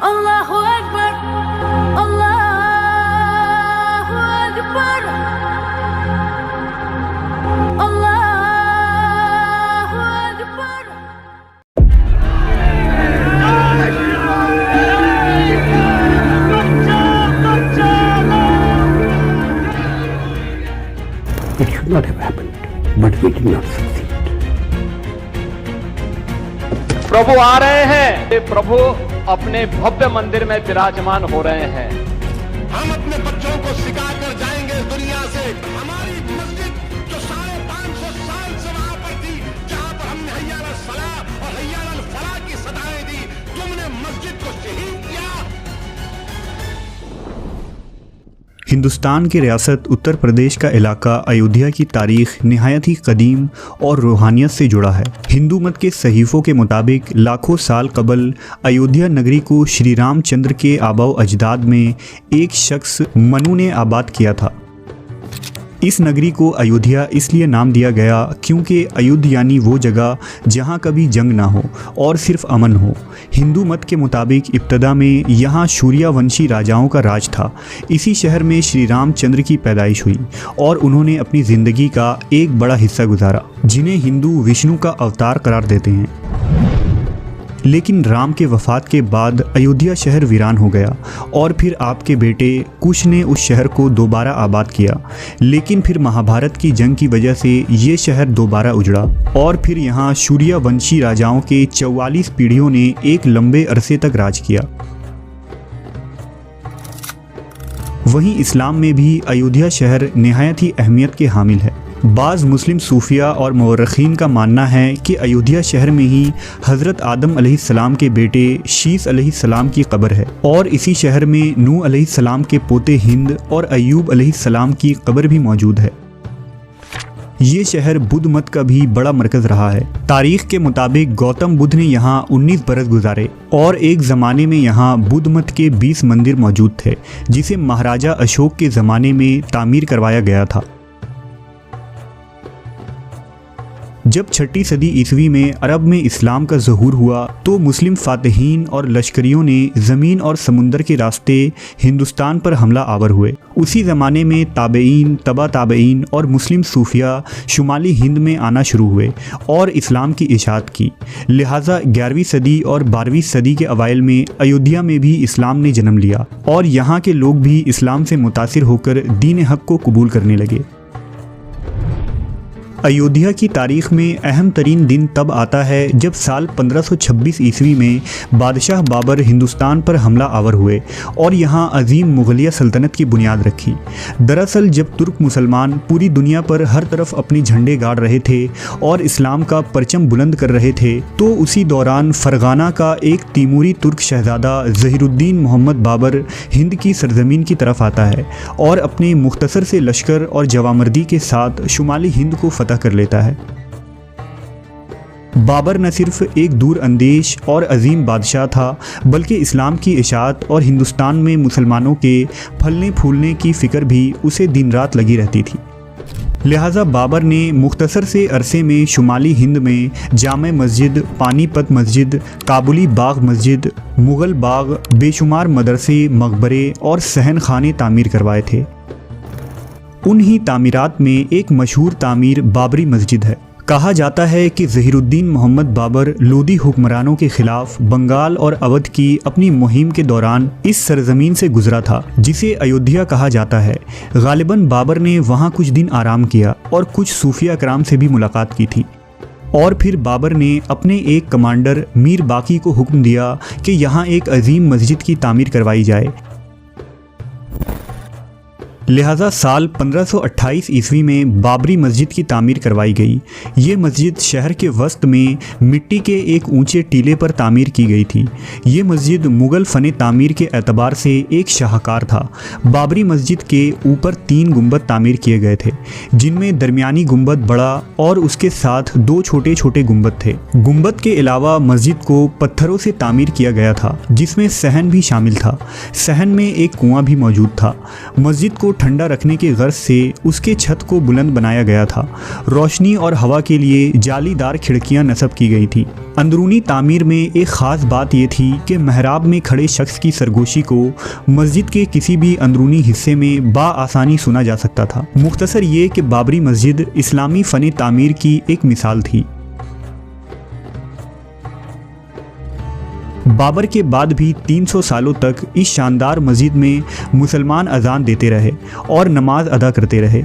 Allahu Akbar, Allahu Akbar, Allahu Akbar. It should not have happened, but we did not succeed. प्रभु आ रहे हैं, प्रभु अपने भव्य मंदिर में विराजमान हो रहे हैं। हम अपने बच्चों को सिखा कर जाएंगे इस दुनिया से। हमारी मस्जिद जो 550 साल से वहां पर थी, जहां पर हमने हैया अल सलाह और हैया अल फलाह की सदाएं दी, तुमने मस्जिद को शहीद किया। हिंदुस्तान की रियासत उत्तर प्रदेश का इलाका अयोध्या की तारीख निहायत ही कदीम और रूहानियत से जुड़ा है। हिंदू मत के सहीफ़ों के मुताबिक लाखों साल कबल अयोध्या नगरी को श्री रामचंद्र के आबाओ अजदाद में एक शख्स मनु ने आबाद किया था। इस नगरी को अयोध्या इसलिए नाम दिया गया क्योंकि अयुद्ध यानी वो जगह जहाँ कभी जंग ना हो और सिर्फ अमन हो। हिंदू मत के मुताबिक इब्तदा में यहाँ सूर्यवंशी राजाओं का राज था। इसी शहर में श्री रामचंद्र की पैदाइश हुई और उन्होंने अपनी ज़िंदगी का एक बड़ा हिस्सा गुजारा, जिन्हें हिंदू विष्णु का अवतार करार देते हैं। लेकिन राम के वफ़ात के बाद अयोध्या शहर वीरान हो गया और फिर आपके बेटे कुश ने उस शहर को दोबारा आबाद किया। लेकिन फिर महाभारत की जंग की वजह से ये शहर दोबारा उजड़ा और फिर यहाँ सूर्यवंशी राजाओं के 44 पीढ़ियों ने एक लंबे अरसे तक राज किया। वहीं इस्लाम में भी अयोध्या शहर निहायत ही अहमियत के हामिल है। बाज़ मुस्लिम सूफिया और मौरख़ीन का मानना है कि अयोध्या शहर में ही हज़रत आदम अलैहिस्सलाम के बेटे शीस अलैहिस्सलाम की कब्र है और इसी शहर में नूह अलैहिस्सलाम के पोते हिंद और अय्यूब अलैहिस्सलाम की कब्र भी मौजूद है। ये शहर बुद्ध मत का भी बड़ा मरकज़ रहा है। तारीख़ के मुताबिक गौतम बुद्ध ने यहाँ 19 बरस गुजारे और एक ज़माने में यहाँ बुद्ध मत के 20 मंदिर मौजूद थे, जिसे महाराजा अशोक के ज़माने में तामीर करवाया गया था। जब 6ठी सदी ईस्वी में अरब में इस्लाम का ज़हूर हुआ तो मुस्लिम फातिहीन और लश्करियों ने ज़मीन और समुंदर के रास्ते हिंदुस्तान पर हमला आवर हुए। उसी ज़माने में ताबेईन, तबा ताबेईन और मुस्लिम सूफिया शुमाली हिंद में आना शुरू हुए और इस्लाम की इशाअत की। लिहाजा 11वीं सदी और 12वीं सदी के अवाइल में अयोध्या में भी इस्लाम ने जन्म लिया और यहाँ के लोग भी इस्लाम से मुतासिर होकर दीन हक़ को कबूल करने लगे। अयोध्या की तारीख़ में अहम तरीन दिन तब आता है जब साल 1526 ईस्वी में बादशाह बाबर हिंदुस्तान पर हमला आवर हुए और यहाँ अजीम मुग़लिया सल्तनत की बुनियाद रखी। दरअसल जब तुर्क मुसलमान पूरी दुनिया पर हर तरफ अपने झंडे गाड़ रहे थे और इस्लाम का परचम बुलंद कर रहे थे, तो उसी दौरान फ़रगाना का एक तैमूरी तुर्क शहज़ादा ज़हीरुद्दीन मोहम्मद बाबर हिंद की सरजमीन की तरफ आता है और अपने मुख्तसर से लश्कर और जवामर्दी के साथ शुमाली हिंद को कर लेता है। बाबर न सिर्फ एक दूर अंदेश और अजीम बादशाह था, बल्कि इस्लाम की इशाअत और हिंदुस्तान में मुसलमानों के फलने फूलने की फ़िक्र भी उसे दिन रात लगी रहती थी। लिहाजा बाबर ने मुख्तसर से अरसे में शुमाली हिंद में जामे मस्जिद, पानीपत मस्जिद, काबुली बाग मस्जिद, मुग़ल बाग, बेशुमार मदरसे, मकबरे और सहन खाने तामीर करवाए थे। उन्हीं तामीरात में एक मशहूर तामीर बाबरी मस्जिद है। कहा जाता है कि ज़हीरुद्दीन मोहम्मद बाबर लोदी हुक्मरानों के ख़िलाफ़ बंगाल और अवध की अपनी मुहिम के दौरान इस सरज़मीन से गुज़रा था, जिसे अयोध्या कहा जाता है। गालिबन बाबर ने वहाँ कुछ दिन आराम किया और कुछ सूफिया कराम से भी मुलाकात की थी और फिर बाबर ने अपने एक कमांडर मीर बाकी को हुक्म दिया कि यहाँ एक अजीम मस्जिद की तामीर करवाई जाए। लिहाजा साल 1528 ईस्वी में बाबरी मस्जिद की तामीर करवाई गई। ये मस्जिद शहर के वस्त में मिट्टी के एक ऊंचे टीले पर तामीर की गई थी। ये मस्जिद मुग़ल फ़न तामीर के एतबार से एक शाहकार था। बाबरी मस्जिद के ऊपर 3 गुंबद तामीर किए गए थे, जिनमें दरमियानी गुंबद बड़ा और उसके साथ 2 छोटे छोटे गुंबद थे। गुंबद के अलावा मस्जिद को पत्थरों से तामीर किया गया था, जिसमें सहन भी शामिल था। सहन में एक कुआं भी मौजूद था। मस्जिद को ठंडा रखने की गर्ज से उसके छत को बुलंद बनाया गया था। रोशनी और हवा के लिए जालीदार खिड़कियां नस्ब की गई थी। अंदरूनी तामीर में एक ख़ास बात यह थी कि महराब में खड़े शख्स की सरगोशी को मस्जिद के किसी भी अंदरूनी हिस्से में बाआसानी सुना जा सकता था। मुख्तसर ये कि बाबरी मस्जिद इस्लामी फ़न तामीर की एक मिसाल थी। बाबर के बाद भी 300 सालों तक इस शानदार मस्जिद में मुसलमान अजान देते रहे और नमाज अदा करते रहे,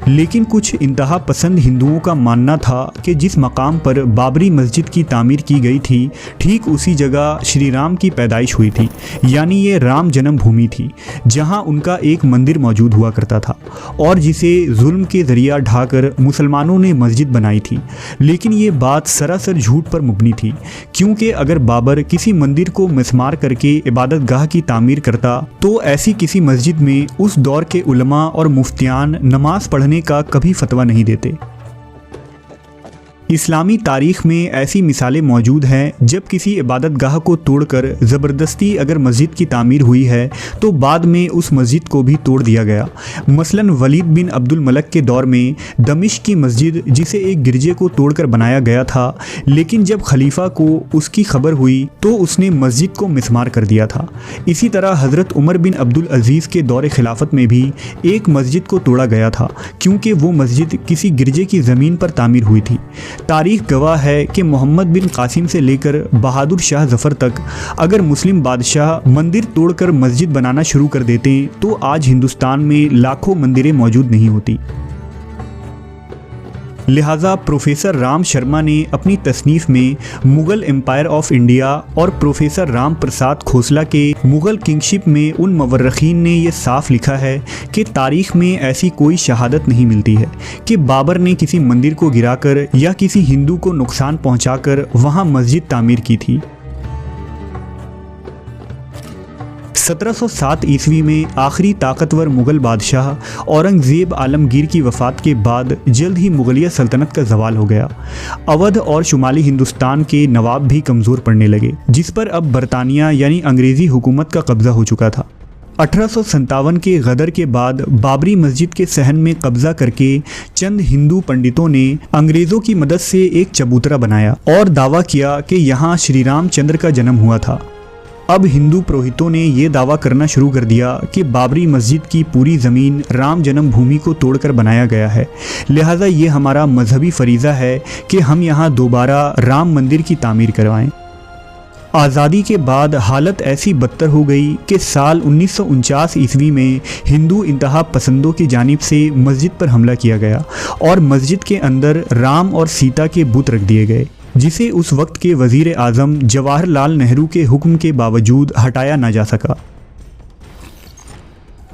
लेकिन कुछ इंतहा पसंद हिंदुओं का मानना था कि जिस मकाम पर बाबरी मस्जिद की तामीर की गई थी ठीक उसी जगह श्री राम की पैदाइश हुई थी, यानी ये राम जन्मभूमि थी जहां उनका एक मंदिर मौजूद हुआ करता था और जिसे जुल्म के ज़रिया ढाकर मुसलमानों ने मस्जिद बनाई थी। लेकिन ये बात सरासर झूठ पर मुबनी थी, क्योंकि अगर बाबर किसी मंदिर को मिसमार करके इबादत गाह की तामीर करता तो ऐसी किसी मस्जिद में उस दौर के उलमा और मुफ्तियान नमाज पढ़ने का कभी फतवा नहीं देते। इस्लामी तारीख में ऐसी मिसालें मौजूद हैं जब किसी इबादत गाह को तोड़कर ज़बरदस्ती अगर मस्जिद की तामीर हुई है तो बाद में उस मस्जिद को भी तोड़ दिया गया। मसलन वलीद बिन अब्दुल मलक के दौर में दमिश्क की मस्जिद, जिसे एक गिरजे को तोड़कर बनाया गया था, लेकिन जब खलीफा को उसकी खबर हुई तो उसने मस्जिद को मिसमार कर दिया था। इसी तरह हज़रत उमर बिन अब्दुल अजीज़ के दौर खिलाफत में भी एक मस्जिद को तोड़ा गया था, क्योंकि वो मस्जिद किसी गिरजे की ज़मीन पर तामीर हुई थी। तारीख गवाह है कि मोहम्मद बिन कासिम से लेकर बहादुर शाह जफ़र तक अगर मुस्लिम बादशाह मंदिर तोड़कर मस्जिद बनाना शुरू कर देते तो आज हिंदुस्तान में लाखों मंदिरें मौजूद नहीं होती। लिहाजा प्रोफेसर राम शर्मा ने अपनी तसनीफ़ में मुग़ल एम्पायर ऑफ इंडिया और प्रोफेसर राम प्रसाद खोसला के मुग़ल किंगशिप में उन मवर्रखीन ने यह साफ लिखा है कि तारीख़ में ऐसी कोई शहादत नहीं मिलती है कि बाबर ने किसी मंदिर को गिराकर या किसी हिंदू को नुकसान पहुंचाकर वहां मस्जिद तामीर की थी। 1707 ईस्वी में आखिरी ताकतवर मुग़ल बादशाह औरंगज़ेब आलमगीर की वफ़ात के बाद जल्द ही मुग़लिया सल्तनत का ज़वाल हो गया। अवध और शुमाली हिंदुस्तान के नवाब भी कमज़ोर पड़ने लगे, जिस पर अब बरतानिया यानी अंग्रेज़ी हुकूमत का कब्ज़ा हो चुका था। 1857 के गदर के बाद बाबरी मस्जिद के सहन में कब्ज़ा करके चंद हिंदू पंडितों ने अंग्रेज़ों की मदद से एक चबूतरा बनाया और दावा किया कि यहाँ श्री रामचंद्र का जन्म हुआ था। अब हिंदू पुरोहितों ने यह दावा करना शुरू कर दिया कि बाबरी मस्जिद की पूरी ज़मीन राम जन्मभूमि को तोड़कर बनाया गया है, लिहाजा ये हमारा मजहबी फरीज़ा है कि हम यहाँ दोबारा राम मंदिर की तामीर करवाएं। आज़ादी के बाद हालत ऐसी बदतर हो गई कि साल 1949 ईस्वी में हिंदू इंतहा पसंदों की जानिब से मस्जिद पर हमला किया गया और मस्जिद के अंदर राम और सीता के बुत रख दिए गए, जिसे उस वक्त के वज़ीर आज़म जवाहरलाल नेहरू के हुक्म के बावजूद हटाया ना जा सका।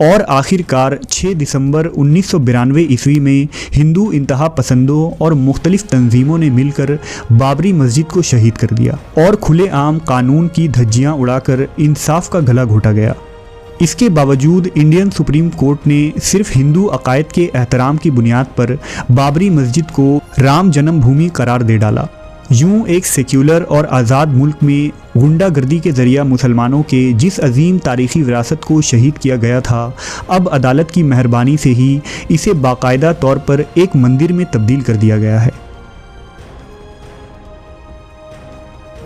और आखिरकार 6 दिसंबर 1992 ईस्वी में हिंदू इंतहा पसंदों और मुख्तलिफ तंजीमों ने मिलकर बाबरी मस्जिद को शहीद कर दिया और खुलेआम कानून की धज्जियाँ उड़ाकर इंसाफ का गला घोटा गया। इसके बावजूद इंडियन सुप्रीम कोर्ट ने सिर्फ हिंदू अकायद के एहतराम की बुनियाद पर बाबरी मस्जिद को राम जन्मभूमि करार दे डाला। यूं एक सेक्युलर और आज़ाद मुल्क में गुंडागर्दी के ज़रिया मुसलमानों के जिस अजीम तारीख़ी विरासत को शहीद किया गया था, अब अदालत की मेहरबानी से ही इसे बाकायदा तौर पर एक मंदिर में तब्दील कर दिया गया है।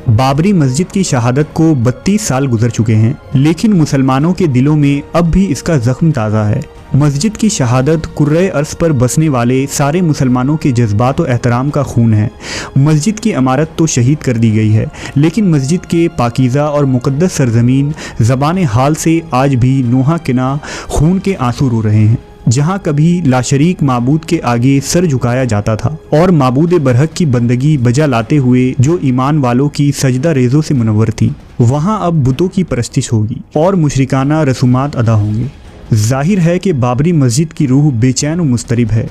बाबरी मस्जिद की शहादत को 32 साल गुजर चुके हैं, लेकिन मुसलमानों के दिलों में अब भी इसका ज़ख्म ताज़ा है। मस्जिद की शहादत कुर्रे अर्ज़ पर बसने वाले सारे मुसलमानों के जज्बात और एहतराम का खून है। मस्जिद की इमारत तो शहीद कर दी गई है, लेकिन मस्जिद के पाकीज़ा और मुक़द्दस सरज़मीन ज़बान हाल से आज भी नोहा किना खून के आंसू रो रहे हैं। जहाँ कभी लाशरीक माबूद के आगे सर झुकाया जाता था और माबूद बरहक की बंदगी बजा लाते हुए जो ईमान वालों की सजदा रेज़ों से मुनव्वर थी, वहाँ अब बुतों की परस्तिश होगी और मुशरिकाना रसूमात अदा होंगे। जाहिर है कि बाबरी मस्जिद की रूह बेचैन और मुस्तरिब है।